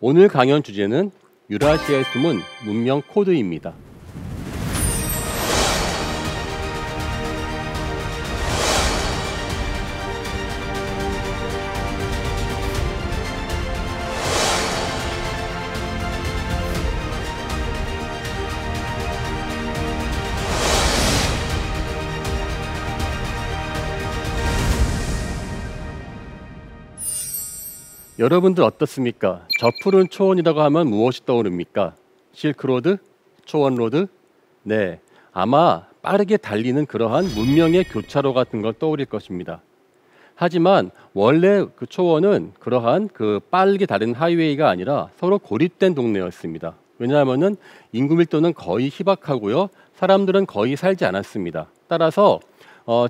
오늘 강연 주제는 유라시아에 숨은 문명 코드입니다. 여러분들 어떻습니까? 저 푸른 초원이라고 하면 무엇이 떠오릅니까? 실크로드? 초원로드? 네, 아마 빠르게 달리는 그러한 문명의 교차로 같은 걸 떠올릴 것입니다. 하지만 원래 그 초원은 그러한 그 빠르게 달리는 하이웨이가 아니라 서로 고립된 동네였습니다. 왜냐하면은 인구 밀도는 거의 희박하고요, 사람들은 거의 살지 않았습니다. 따라서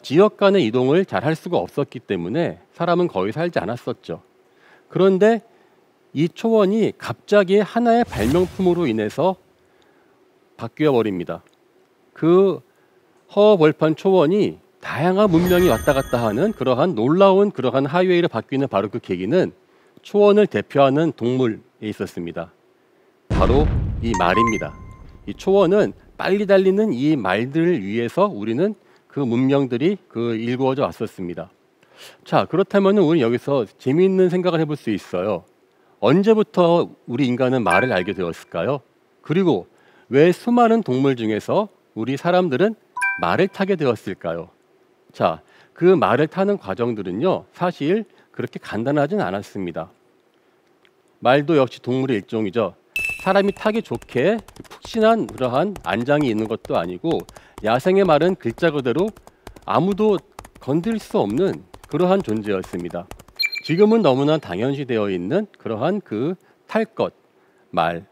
지역 간의 이동을 잘 할 수가 없었기 때문에 사람은 거의 살지 않았었죠. 그런데 이 초원이 갑자기 하나의 발명품으로 인해서 바뀌어 버립니다. 그 허허벌판 초원이 다양한 문명이 왔다 갔다 하는 그러한 놀라운 그러한 하이웨이로 바뀌는 바로 그 계기는 초원을 대표하는 동물에 있었습니다. 바로 이 말입니다. 이 초원은 빨리 달리는 이 말들을 위해서 우리는 그 문명들이 일구어져 왔었습니다. 자, 그렇다면 우리 여기서 재미있는 생각을 해볼 수 있어요. 언제부터 우리 인간은 말을 알게 되었을까요? 그리고 왜 수많은 동물 중에서 우리 사람들은 말을 타게 되었을까요? 자, 그 말을 타는 과정들은요, 사실 그렇게 간단하진 않았습니다. 말도 역시 동물의 일종이죠. 사람이 타기 좋게 푹신한 그러한 안장이 있는 것도 아니고, 야생의 말은 글자 그대로 아무도 건드릴 수 없는 그러한 존재였습니다. 지금은 너무나 당연시되어 있는 그러한 그 탈 것, 말,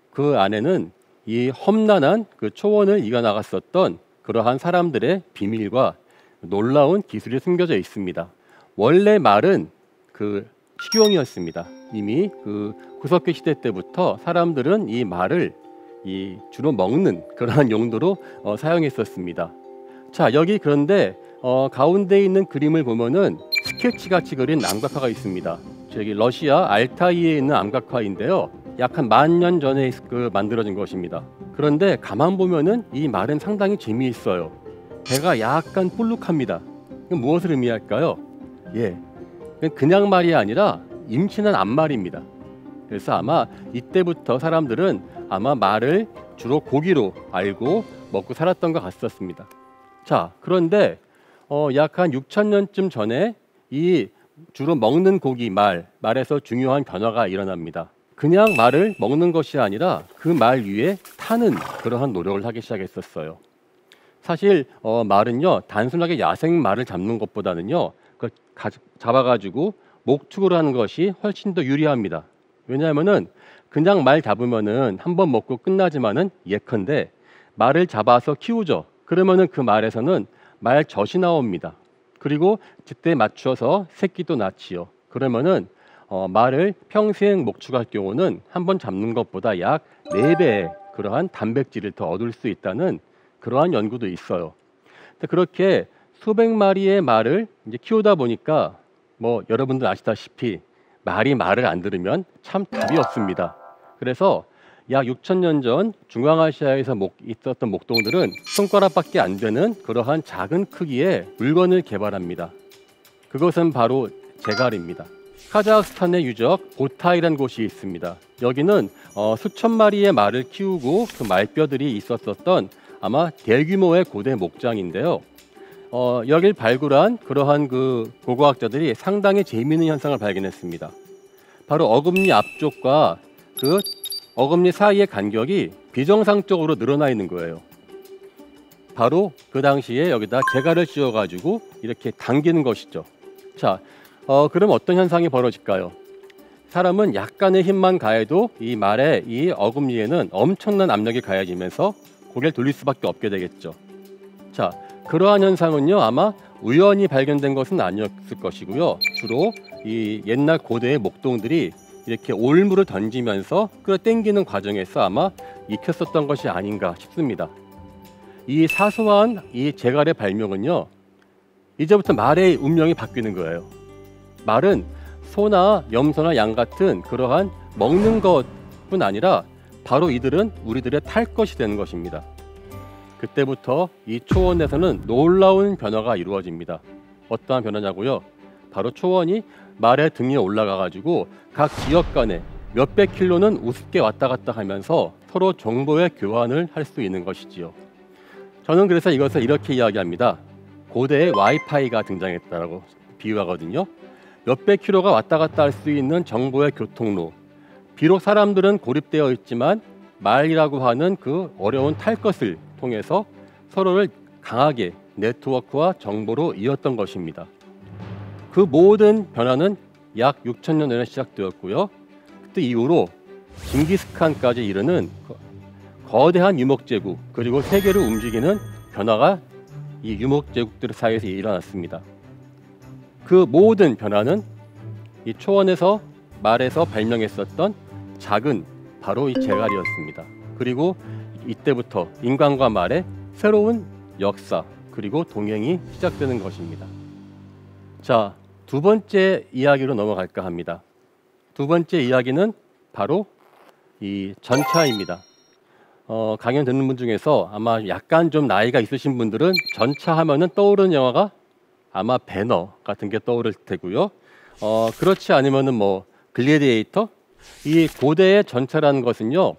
그 안에는 이 험난한 그 초원을 이겨나갔었던 그러한 사람들의 비밀과 놀라운 기술이 숨겨져 있습니다. 원래 말은 그 식용이었습니다. 이미 그 구석기 시대 때부터 사람들은 이 말을 주로 먹는 그러한 용도로 사용했었습니다. 자, 여기 그런데 가운데 있는 그림을 보면은 스케치 같이 그린 암각화가 있습니다. 저기 러시아 알타이에 있는 암각화인데요. 약 한 10,000년 전에 만들어진 것입니다. 그런데 가만 보면은 이 말은 상당히 재미있어요. 배가 약간 볼록합니다. 이건 무엇을 의미할까요? 예, 그냥 말이 아니라 임신한 암말입니다. 그래서 아마 이때부터 사람들은 아마 말을 주로 고기로 알고 먹고 살았던 것 같았습니다. 자, 그런데 약 한 6,000년쯤 전에 이 주로 먹는 고기 말에서 중요한 변화가 일어납니다. 그냥 말을 먹는 것이 아니라 그 말 위에 타는 그러한 노력을 하기 시작했었어요. 사실 말은요, 단순하게 야생 말을 잡는 것보다는요, 잡아가지고 목축을 하는 것이 훨씬 더 유리합니다. 왜냐하면은 그냥 말 잡으면은 한번 먹고 끝나지만은 예컨대 말을 잡아서 키우죠. 그러면은 그 말에서는 말젖이 나옵니다. 그리고 그때 맞춰서 새끼도 낳지요. 그러면은 말을 평생 목축할 경우는 한번 잡는 것보다 약 4배의 그러한 단백질을 더 얻을 수 있다는 그러한 연구도 있어요. 그렇게 수백 마리의 말을 이제 키우다 보니까 여러분들 아시다시피 말이 말을 안 들으면 참 답이 없습니다. 그래서 약 6,000년 전 중앙아시아에서 있었던 목동들은 손가락밖에 안 되는 그러한 작은 크기의 물건을 개발합니다. 그것은 바로 제갈입니다. 카자흐스탄의 유적 보타이라는 곳이 있습니다. 여기는 수천 마리의 말을 키우고 그 말뼈들이 있었던 아마 대규모의 고대 목장인데요. 여길 발굴한 그러한 그 고고학자들이 상당히 재미있는 현상을 발견했습니다. 바로 어금니 앞쪽과 그 어금니 사이의 간격이 비정상적으로 늘어나 있는 거예요. 바로 그 당시에 여기다 제갈을 씌워가지고 이렇게 당기는 것이죠. 자, 그럼 어떤 현상이 벌어질까요? 사람은 약간의 힘만 가해도 이 말의 이 어금니에는 엄청난 압력이 가해지면서 고개를 돌릴 수밖에 없게 되겠죠. 자, 그러한 현상은요, 아마 우연히 발견된 것은 아니었을 것이고요. 주로 이 옛날 고대의 목동들이 이렇게 올물을 던지면서 끌어당기는 과정에서 아마 익혔었던 것이 아닌가 싶습니다. 이 사소한 이 제갈의 발명은요, 이제부터 말의 운명이 바뀌는 거예요. 말은 소나 염소나 양 같은 그러한 먹는 것뿐 아니라 바로 이들은 우리들의 탈 것이 되는 것입니다. 그때부터 이 초원에서는 놀라운 변화가 이루어집니다. 어떠한 변화냐고요? 바로 초원이 말의 등에 올라가 가지고 각 지역 간에 몇백 킬로는 우습게 왔다 갔다 하면서 서로 정보의 교환을 할 수 있는 것이지요. 저는 그래서 이것을 이렇게 이야기합니다. 고대의 와이파이가 등장했다라고 비유하거든요. 몇백 킬로가 왔다 갔다 할 수 있는 정보의 교통로. 비록 사람들은 고립되어 있지만 말이라고 하는 그 어려운 탈 것을 통해서 서로를 강하게 네트워크와 정보로 이었던 것입니다. 그 모든 변화는 약 6,000년 전에 시작되었고요. 그때 이후로 징기스칸까지 이르는 거대한 유목제국 그리고 세계를 움직이는 변화가 이 유목제국들 사이에서 일어났습니다. 그 모든 변화는 이 초원에서 말에서 발명했었던 작은 바로 이 제갈이었습니다. 그리고 이때부터 인간과 말의 새로운 역사 그리고 동행이 시작되는 것입니다. 자, 두 번째 이야기로 넘어갈까 합니다. 두 번째 이야기는 바로 이 전차입니다. 강연 듣는 분 중에서 아마 약간 좀 나이가 있으신 분들은 전차 하면은 떠오르는 영화가 아마 배너 같은 게 떠오를 테고요. 그렇지 않으면은 뭐 글래디에이터? 이 고대의 전차라는 것은요,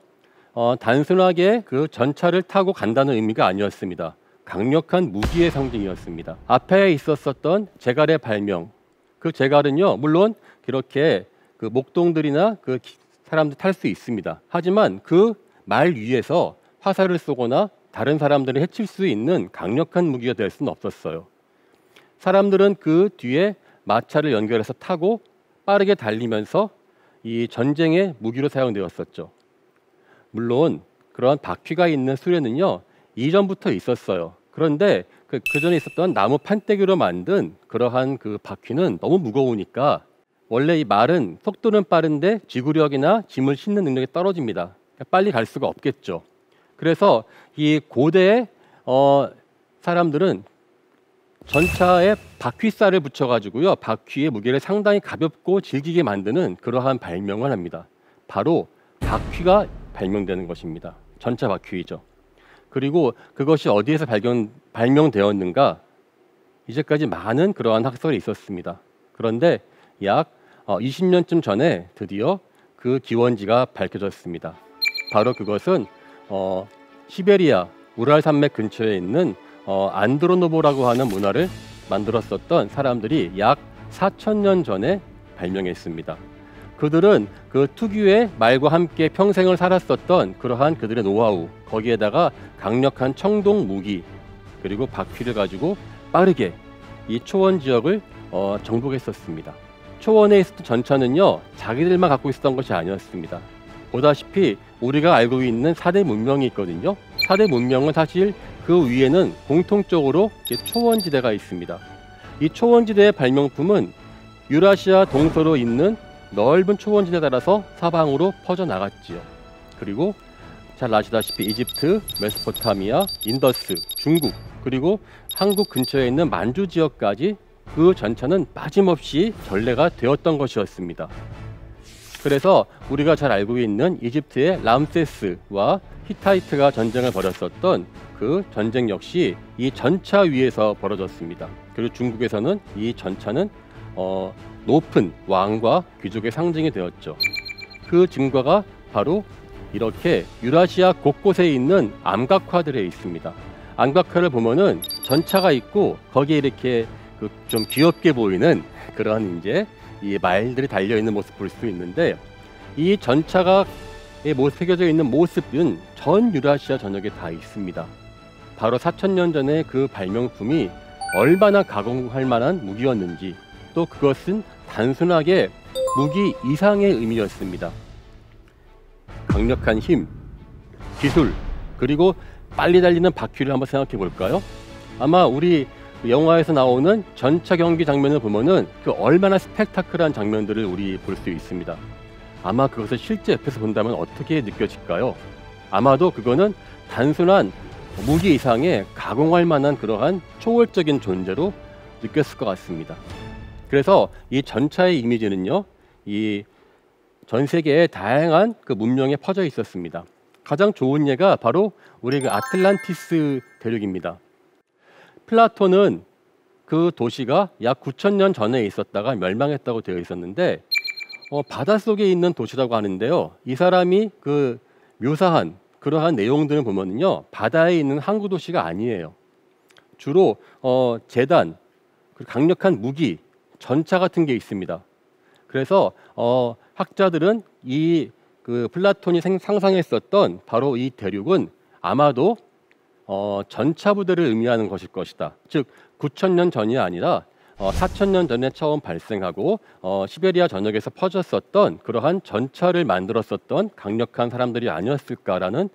단순하게 그 전차를 타고 간다는 의미가 아니었습니다. 강력한 무기의 상징이었습니다. 앞에 있었던 제갈의 발명, 그 제갈은요, 물론 그렇게 그 목동들이나 그 사람들 탈 수 있습니다. 하지만 그 말 위에서 화살을 쏘거나 다른 사람들을 해칠 수 있는 강력한 무기가 될 수는 없었어요. 사람들은 그 뒤에 마차를 연결해서 타고 빠르게 달리면서 이 전쟁의 무기로 사용되었었죠. 물론 그러한 바퀴가 있는 수레는요, 이전부터 있었어요. 그런데 그 전에 있었던 나무 판때기로 만든 그러한 그 바퀴는 너무 무거우니까 원래 이 말은 속도는 빠른데 지구력이나 짐을 싣는 능력이 떨어집니다. 빨리 갈 수가 없겠죠. 그래서 이 고대의 사람들은 전차에 바퀴살을 붙여가지고요, 바퀴의 무게를 상당히 가볍고 질기게 만드는 그러한 발명을 합니다. 바로 바퀴가 발명되는 것입니다. 전차 바퀴이죠. 그리고 그것이 어디에서 발명되었는가? 이제까지 많은 그러한 학설이 있었습니다. 그런데 약 20년쯤 전에 드디어 그 기원지가 밝혀졌습니다. 바로 그것은 시베리아 우랄 산맥 근처에 있는 안드로노보라고 하는 문화를 만들었었던 사람들이 약 4,000년 전에 발명했습니다. 그들은 그 특유의 말과 함께 평생을 살았었던 그러한 그들의 노하우, 거기에다가 강력한 청동 무기 그리고 바퀴를 가지고 빠르게 이 초원 지역을 정복했었습니다. 초원에 있었던 전차는요, 자기들만 갖고 있었던 것이 아니었습니다. 보다시피 우리가 알고 있는 4대 문명이 있거든요. 4대 문명은 사실 그 위에는 공통적으로 초원지대가 있습니다. 이 초원지대의 발명품은 유라시아 동서로 있는 넓은 초원지대에 따라서 사방으로 퍼져나갔지요. 그리고 잘 아시다시피 이집트, 메소포타미아, 인더스, 중국, 그리고 한국 근처에 있는 만주 지역까지 그 전차는 빠짐없이 전래가 되었던 것이었습니다. 그래서 우리가 잘 알고 있는 이집트의 람세스와 히타이트가 전쟁을 벌였었던 그 전쟁 역시 이 전차 위에서 벌어졌습니다. 그리고 중국에서는 이 전차는 높은 왕과 귀족의 상징이 되었죠. 그 증거가 바로 이렇게 유라시아 곳곳에 있는 암각화들에 있습니다. 암각화를 보면은 전차가 있고 거기에 이렇게 좀 귀엽게 보이는 그런 이제 이 말들이 달려 있는 모습 볼 수 있는데, 이 전차가 새겨져 있는 모습은 전 유라시아 전역에 다 있습니다. 바로 4,000년 전에 그 발명품이 얼마나 가공할 만한 무기였는지, 또 그것은 단순하게 무기 이상의 의미였습니다. 강력한 힘, 기술, 그리고 빨리 달리는 바퀴를 한번 생각해 볼까요? 아마 우리 영화에서 나오는 전차 경기 장면을 보면은 그 얼마나 스펙타클한 장면들을 우리 볼 수 있습니다. 아마 그것을 실제 옆에서 본다면 어떻게 느껴질까요? 아마도 그거는 단순한 무기 이상의 가공할 만한 그러한 초월적인 존재로 느꼈을 것 같습니다. 그래서 이 전차의 이미지는요, 이 전 세계에 다양한 그 문명에 퍼져 있었습니다. 가장 좋은 예가 바로 우리 그 아틀란티스 대륙입니다. 플라톤은 그 도시가 약 9,000년 전에 있었다가 멸망했다고 되어 있었는데 바닷속에 있는 도시라고 하는데요. 이 사람이 그 묘사한 그러한 내용들을 보면요, 바다에 있는 항구 도시가 아니에요. 주로 재단, 강력한 무기, 전차 같은 게 있습니다. 그래서 학자들은 이 그 플라톤이 상상했었던 바로 이 대륙은 아마도 전차 부대를 의미하는 것일 것이다. 즉 9,000년 전이 아니라 4,000년 전에 처음 발생하고 시베리아 전역에서 퍼졌었던 그러한 전차를 만들었었던 강력한 사람들이 아니었을까라는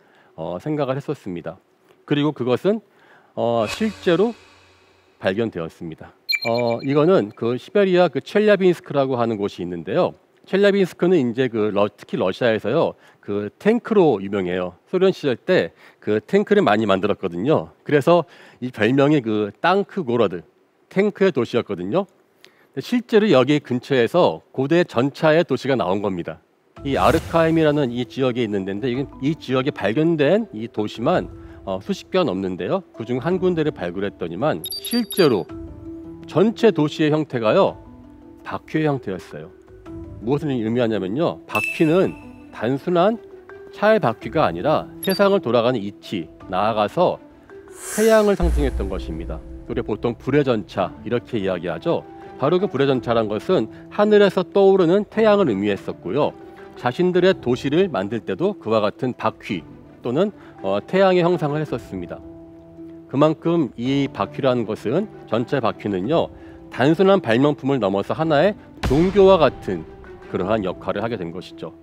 생각을 했었습니다. 그리고 그것은 실제로 발견되었습니다. 이거는 그 시베리아 그 첼야빈스크라고 하는 곳이 있는데요. 첼야빈스크는 이제 특히 러시아에서요 그 탱크로 유명해요. 소련 시절 때 그 탱크를 많이 만들었거든요. 그래서 이 별명이 그 땅크 고러드, 탱크의 도시였거든요. 실제로 여기 근처에서 고대 전차의 도시가 나온 겁니다. 이 아르카임이라는 이 지역에 있는 데인데 이 지역에 발견된 이 도시만 수십 개가 넘는데요. 그중 한 군데를 발굴했더니만 실제로 전체 도시의 형태가요 바퀴의 형태였어요. 무엇을 의미하냐면요, 바퀴는 단순한 차의 바퀴가 아니라 세상을 돌아가는 이치, 나아가서 태양을 상징했던 것입니다. 우리가 보통 불의 전차 이렇게 이야기하죠. 바로 그 불의 전차란 것은 하늘에서 떠오르는 태양을 의미했었고요. 자신들의 도시를 만들 때도 그와 같은 바퀴 또는 태양의 형상을 했었습니다. 그만큼 이 바퀴라는 것은, 전체 바퀴는요 단순한 발명품을 넘어서 하나의 종교와 같은 그러한 역할을 하게 된 것이죠.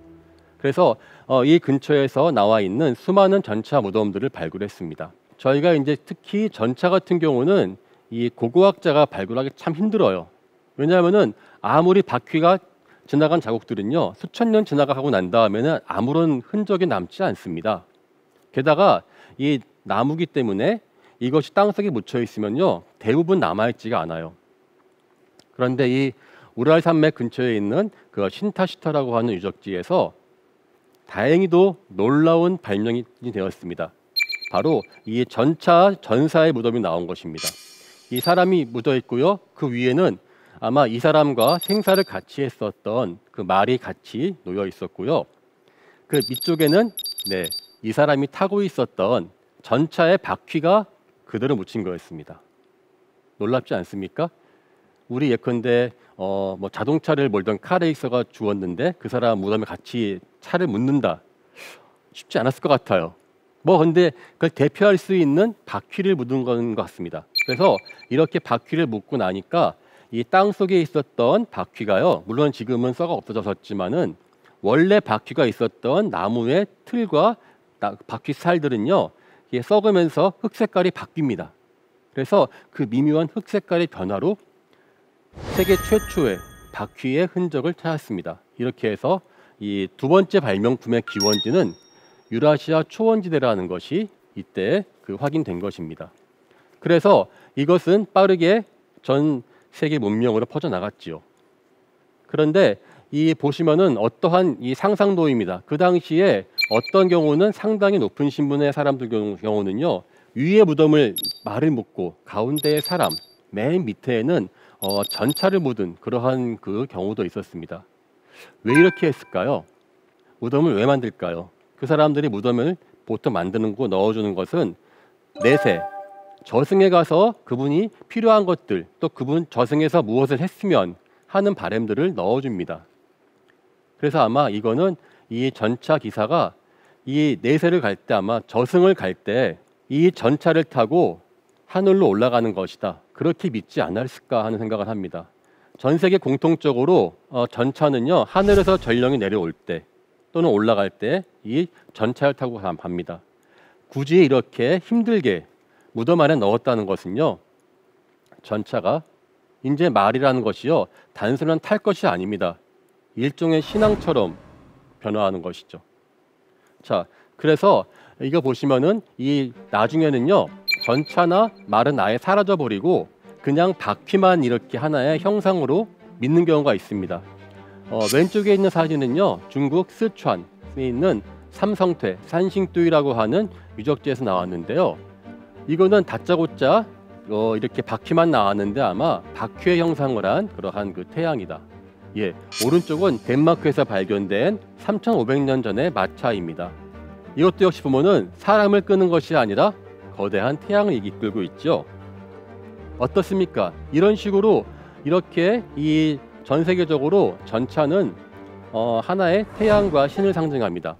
그래서 이 근처에서 나와 있는 수많은 전차 무덤들을 발굴했습니다. 저희가 이제 특히 전차 같은 경우는 이 고고학자가 발굴하기 참 힘들어요. 왜냐하면은 아무리 바퀴가 지나간 자국들은요 수천 년 지나가고 난 다음에는 아무런 흔적이 남지 않습니다. 게다가 이 나무기 때문에 이것이 땅속에 묻혀 있으면요 대부분 남아있지가 않아요. 그런데 이 우랄 산맥 근처에 있는 그 신타시타라고 하는 유적지에서 다행히도 놀라운 발명이 되었습니다. 바로 이 전사의 무덤이 나온 것입니다. 이 사람이 묻어 있고요. 그 위에는 아마 이 사람과 생사를 같이 했었던 그 말이 같이 놓여 있었고요. 그 밑쪽에는 이 사람이 타고 있었던 전차의 바퀴가 그대로 묻힌 거였습니다. 놀랍지 않습니까? 우리 예컨대 뭐 자동차를 몰던 카레이서가 죽었는데 그 사람 무덤에 같이 차를 묻는다. 쉽지 않았을 것 같아요. 근데 그걸 대표할 수 있는 바퀴를 묻은 것 같습니다. 그래서 이렇게 바퀴를 묻고 나니까 이 땅 속에 있었던 바퀴가요, 물론 지금은 썩어 없어졌지만은 원래 바퀴가 있었던 나무의 틀과 바퀴 살들은요 이게 썩으면서 흙 색깔이 바뀝니다. 그래서 그 미묘한 흙 색깔의 변화로 세계 최초의 바퀴의 흔적을 찾았습니다. 이렇게 해서 이 두 번째 발명품의 기원지는 유라시아 초원지대라는 것이 이때 확인된 것입니다. 그래서 이것은 빠르게 전 세계 문명으로 퍼져나갔지요. 그런데 이 보시면은 어떠한 이 상상도입니다. 그 당시에 어떤 경우는 상당히 높은 신분의 사람들 경우는요 위에 무덤을 말을 묻고 가운데의 사람, 맨 밑에는 전차를 묻은 그러한 그 경우도 있었습니다. 왜 이렇게 했을까요? 무덤을 왜 만들까요? 그 사람들이 무덤을 보통 만드는 거 넣어주는 것은 내세, 저승에 가서 그분이 필요한 것들, 또 그분 저승에서 무엇을 했으면 하는 바람들을 넣어줍니다. 그래서 아마 이거는 이 전차 기사가 이 내세를 갈 때, 아마 저승을 갈 때 이 전차를 타고 하늘로 올라가는 것이다, 그렇게 믿지 않았을까 하는 생각을 합니다. 전 세계 공통적으로 전차는요 하늘에서 전령이 내려올 때 또는 올라갈 때 이 전차를 타고 갑니다. 굳이 이렇게 힘들게 무덤 안에 넣었다는 것은요, 전차가 이제 말이라는 것이요 단순한 탈 것이 아닙니다. 일종의 신앙처럼 변화하는 것이죠. 자, 그래서 이거 보시면은 이 나중에는요 전차나 말은 아예 사라져 버리고 그냥 바퀴만 이렇게 하나의 형상으로 믿는 경우가 있습니다. 왼쪽에 있는 사진은요, 중국 스촨에 있는 삼성퇴 산싱뚜이라고 하는 유적지에서 나왔는데요. 이거는 다짜고짜 이렇게 바퀴만 나왔는데 아마 바퀴의 형상을 한 그러한 그 태양이다. 예, 오른쪽은 덴마크에서 발견된 3,500년 전의 마차입니다. 이것도 역시 보면은 사람을 끄는 것이 아니라 거대한 태양을 이끌고 있죠. 어떻습니까? 이런 식으로 이렇게 이 전 세계적으로 전차는 하나의 태양과 신을 상징합니다.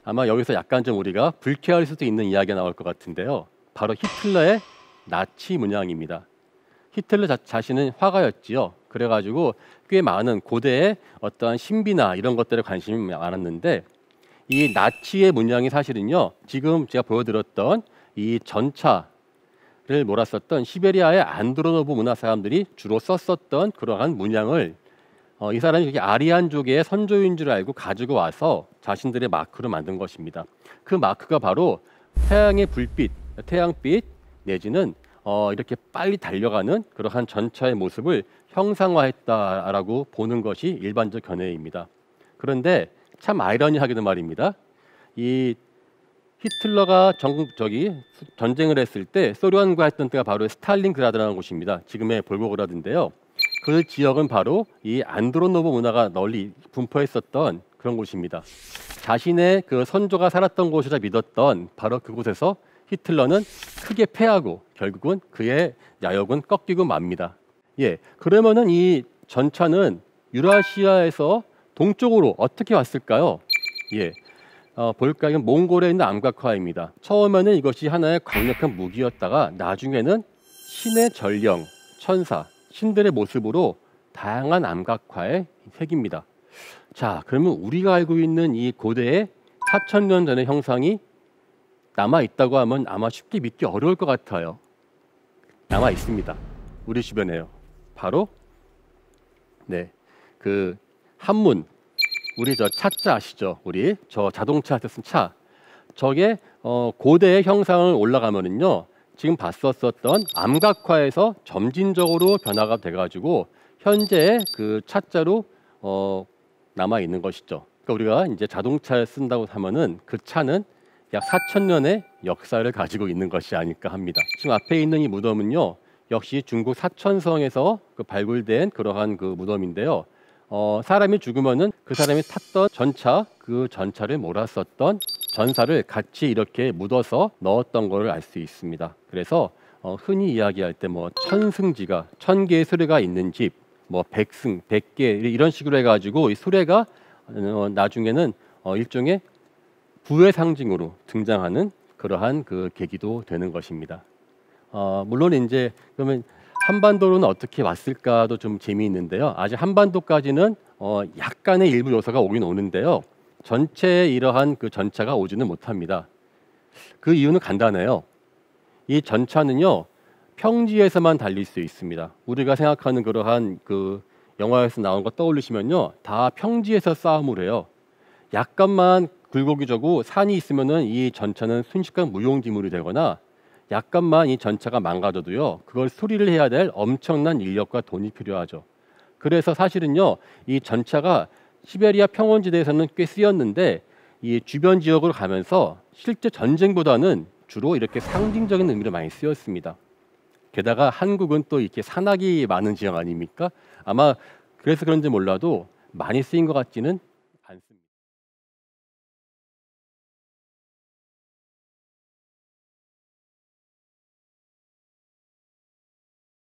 아마 여기서 약간 좀 우리가 불쾌할 수도 있는 이야기가 나올 것 같은데요. 바로 히틀러의 나치 문양입니다. 히틀러 자신은 화가였지요. 그래가지고 꽤 많은 고대의 어떠한 신비나 이런 것들에 관심이 많았는데 이 나치의 문양이 사실은요, 지금 제가 보여드렸던 이 전차를 몰았었던 시베리아의 안드로노브 문화 사람들이 주로 썼었던 그러한 문양을 이 사람이 그게 아리안족의 선조인 줄 알고 가지고 와서 자신들의 마크로 만든 것입니다. 그 마크가 바로 태양의 불빛, 태양빛 내지는 이렇게 빨리 달려가는 그러한 전차의 모습을 형상화했다라고 보는 것이 일반적 견해입니다. 그런데 참 아이러니하게도 말입니다. 이 히틀러가 전쟁을 했을 때 소련과 했던 때가 바로 스탈린그라드라는 곳입니다. 지금의 볼고그라드인데요. 그 지역은 바로 이 안드로노브 문화가 널리 분포했었던 그런 곳입니다. 자신의 그 선조가 살았던 곳이라 믿었던 바로 그곳에서 히틀러는 크게 패하고 결국은 그의 야욕은 꺾이고 맙니다. 예, 그러면은 이 전차는 유라시아에서 동쪽으로 어떻게 왔을까요? 예, 볼까요? 이건 몽골에 있는 암각화입니다. 처음에는 이것이 하나의 강력한 무기였다가 나중에는 신의 전령, 천사, 신들의 모습으로 다양한 암각화에 새깁니다. 자, 그러면 우리가 알고 있는 이 고대의 4,000년 전의 형상이 남아 있다고 하면 아마 쉽게 믿기 어려울 것 같아요. 남아 있습니다. 우리 주변에요. 바로 그 한문, 우리 저 차자 아시죠? 우리 저 자동차에서 쓴 차. 저게 고대의 형상을 올라가면은요, 지금 봤었던 암각화에서 점진적으로 변화가 돼가지고 현재 그 차자로 남아 있는 것이죠. 그러니까 우리가 이제 자동차를 쓴다고 하면은 그 차는 약 4,000년의 역사를 가지고 있는 것이 아닐까 합니다. 지금 앞에 있는 이 무덤은요, 역시 중국 사천성에서 발굴된 그러한 그 무덤인데요. 사람이 죽으면은 그 사람이 탔던 전차, 그 전차를 몰았었던 전사를 같이 이렇게 묻어서 넣었던 걸 알 수 있습니다. 그래서 흔히 이야기할 때 뭐 천승지가 1,000개의 수레가 있는 집, 뭐 백승, 100개 이런 식으로 해가지고 이 수레가 나중에는 일종의 부의 상징으로 등장하는 그러한 그 계기도 되는 것입니다. 물론 이제 그러면 한반도로는 어떻게 왔을까도 좀 재미있는데요. 아직 한반도까지는 약간의 일부 요소가 오긴 오는데요. 전체 이러한 그 전차가 오지는 못합니다. 그 이유는 간단해요. 이 전차는요, 평지에서만 달릴 수 있습니다. 우리가 생각하는 그러한 그 영화에서 나온 거 떠올리시면요, 다 평지에서 싸움을 해요. 약간만 굴곡이 저고 산이 있으면은 이 전차는 순식간 무용지물이 되거나 약간만 이 전차가 망가져도요, 그걸 수리를 해야 될 엄청난 인력과 돈이 필요하죠. 그래서 사실은요, 이 전차가 시베리아 평원지대에서는 꽤 쓰였는데 이 주변 지역으로 가면서 실제 전쟁보다는 주로 이렇게 상징적인 의미로 많이 쓰였습니다. 게다가 한국은 또 이렇게 산악이 많은 지역 아닙니까? 아마 그래서 그런지 몰라도 많이 쓰인 것 같지는